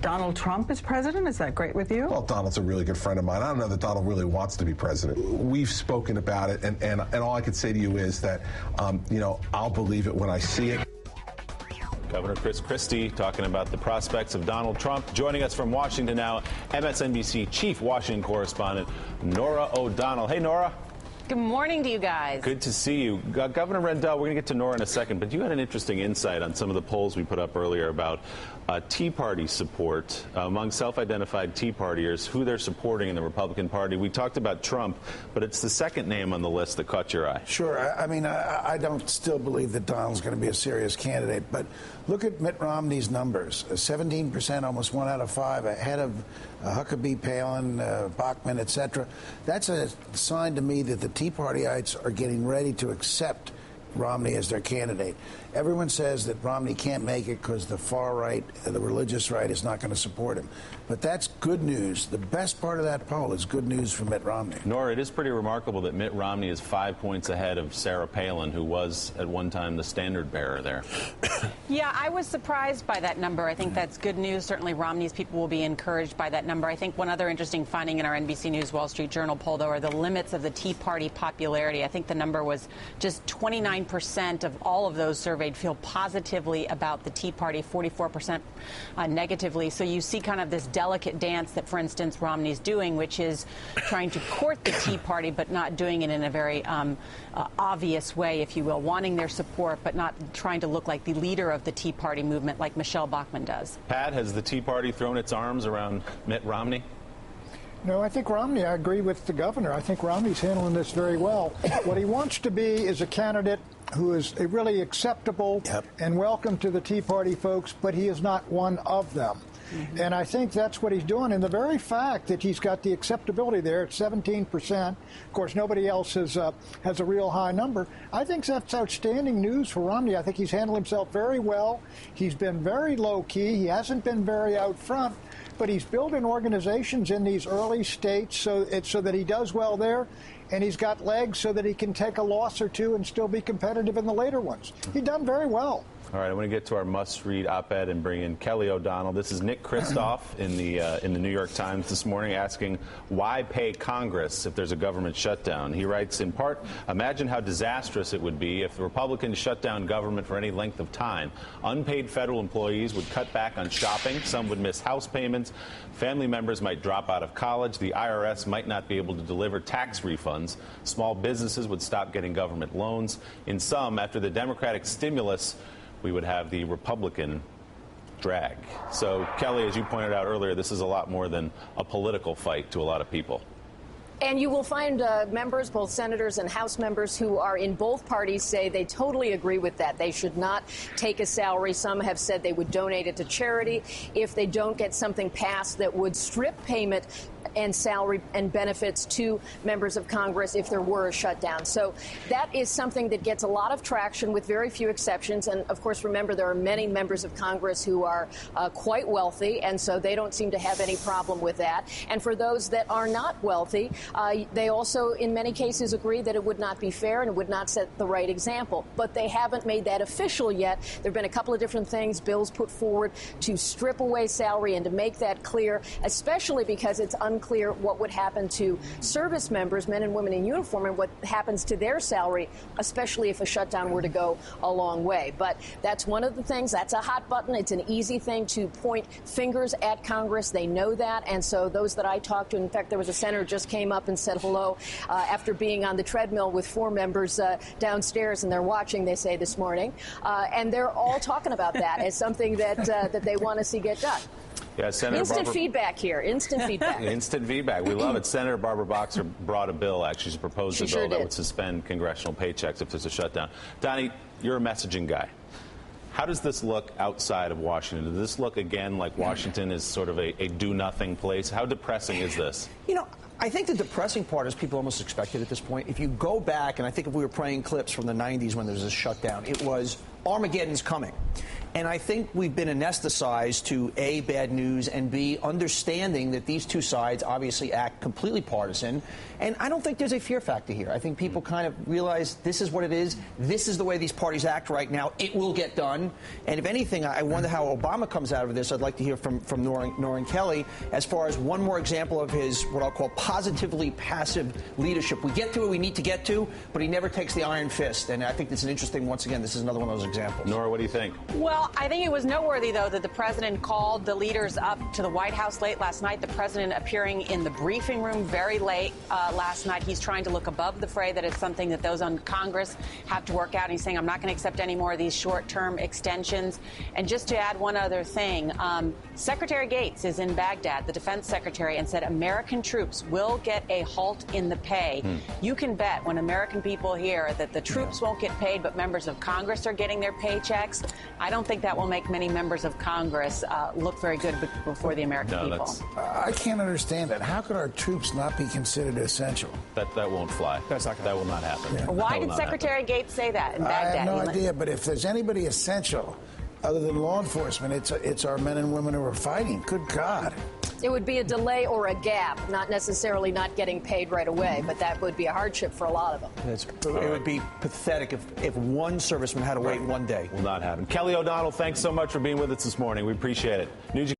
Donald Trump is president? Is that great with you? Well, Donald's a really good friend of mine. I don't know that Donald really wants to be president. We've spoken about it, and all I can say to you is that, I'll believe it when I see it. Governor Chris Christie talking about the prospects of Donald Trump. Joining us from Washington now, MSNBC Chief Washington Correspondent Norah O'Donnell. Hey, Norah. Good morning to you guys. Good to see you. Governor Rendell, we're going to get to Norah in a second, but you had an interesting insight on some of the polls we put up earlier about Tea Party support among self-identified Tea Partiers, who they're supporting in the Republican Party. We talked about Trump, but it's the second name on the list that caught your eye. Sure. I mean, I don't still believe that Donald's going to be a serious candidate, but look at Mitt Romney's numbers. 17%, almost 1 out of 5, ahead of Huckabee, Palin, Bachmann, etc. That's a sign to me that the Tea Partyites are getting ready to accept Romney as their candidate. Everyone says that Romney can't make it because the far right, the religious right, is not going to support him. But that's good news. The best part of that poll is good news for Mitt Romney. Nora, it is pretty remarkable that Mitt Romney is 5 points ahead of Sarah Palin, who was at one time the standard bearer there. Yeah, I was surprised by that number. I think that's good news. Certainly Romney's people will be encouraged by that number. I think one other interesting finding in our NBC News Wall Street Journal poll, though, are the limits of the Tea Party popularity. I think the number was just 29% of all of those surveyed feel positively about the Tea Party, 44% negatively. So you see kind of this delicate dance that, for instance, Romney's doing, which is trying to court the Tea Party, but not doing it in a very obvious way, if you will, wanting their support, but not trying to look like the leader of the Tea Party movement like Michelle Bachmann does. Pat, has the Tea Party thrown its arms around Mitt Romney? No, I think Romney, I agree with the governor. I think Romney's handling this very well. What he wants to be is a candidate who is really acceptable and welcome to the Tea Party folks, but he is not one of them. Mm-hmm. And I think that's what he's doing. And the very fact that he's got the acceptability there at 17%, of course, nobody else has a real high number. I think that's outstanding news for Romney. I think he's handled himself very well. He's been very low-key. He hasn't been very out front. But he's building organizations in these early states so that he does well there, and he's got legs so that he can take a loss or two and still be competitive in the later ones. He's done very well. All right, I want to get to our must-read op-ed and bring in Kelly O'Donnell. This is Nick Kristof in the New York Times this morning asking, why pay Congress if there's a government shutdown? He writes, in part, imagine how disastrous it would be if the Republicans shut down government for any length of time. Unpaid federal employees would cut back on shopping. Some would miss house payments. Family members might drop out of college. The IRS might not be able to deliver tax refunds. Small businesses would stop getting government loans. In sum, after the Democratic stimulus, we would have the Republican drag. So, Kelly, as you pointed out earlier, this is a lot more than a political fight to a lot of people. And you will find members, both senators and House members, who are in both parties say they totally agree with that. They should not take a salary. Some have said they would donate it to charity if they don't get something passed that would strip payment and salary and benefits to members of Congress if there were a shutdown. So that is something that gets a lot of traction with very few exceptions. And, of course, remember, there are many members of Congress who are quite wealthy, and so they don't seem to have any problem with that. And for those that are not wealthy, they also, in many cases, agree that it would not be fair and it would not set the right example. But they haven't made that official yet. There have been a couple of different things, bills put forward to strip away salary and to make that clear, especially because it's unclear what would happen to service members, men and women in uniform, and what happens to their salary, especially if a shutdown were to go a long way. But that's one of the things. That's a hot button. It's an easy thing to point fingers at Congress. They know that. And so those that I talked to, in fact, there was a senator just came up and said hello after being on the treadmill with 4 members downstairs, and they're watching, they say, this morning. And they're all talking about that as something that they want to see get done. Yeah, Senator Instant feedback here. Instant feedback. Instant feedback. We love it. Senator Barbara Boxer brought a bill, actually. She proposed a bill that would suspend congressional paychecks if there's a shutdown. Donnie, you're a messaging guy. How does this look outside of Washington? Does this look, again, like Washington is sort of a do-nothing place? How depressing is this? You know, I think the depressing part is people almost expected at this point. If you go back, and I think if we were playing clips from the 90s when there was a shutdown, it was Armageddon's coming. And I think we've been anesthetized to A, bad news, and B, understanding that these two sides obviously act completely partisan. And I don't think there's a fear factor here. I think people kind of realize this is what it is. This is the way these parties act right now. It will get done. And if anything, I wonder how Obama comes out of this. I'd like to hear from Nora and Kelly as far as one more example of his, what I'll call, positively passive leadership. We get to where we need to get to, but he never takes the iron fist. And I think it's an interesting, once again, this is another one of those examples. Nora, what do you think? Well, I think it was noteworthy, though, that the president called the leaders up to the White House late last night. The president appearing in the briefing room very late last night. He's trying to look above the fray, that it's something that those on Congress have to work out. And he's saying, I'm not going to accept any more of these short-term extensions. And just to add one other thing, Secretary Gates is in Baghdad, the defense secretary, and said American troops will get a halt in the pay. You can bet when American people hear that the troops won't get paid, but members of Congress are getting their paychecks, I don't think that will make many members of Congress look very good before the American people. I can't understand that. How could our troops not be considered essential? That won't fly. That will not happen. Yeah. Why did Secretary Gates say that in Baghdad? I have no idea, but if there's anybody essential other than law enforcement, it's our men and women who are fighting. Good God. It would be a delay or a gap, not necessarily not getting paid right away, but that would be a hardship for a lot of them. It would be pathetic if one serviceman had to wait one day. Will not happen. Kelly O'Donnell, thanks so much for being with us this morning. We appreciate it. News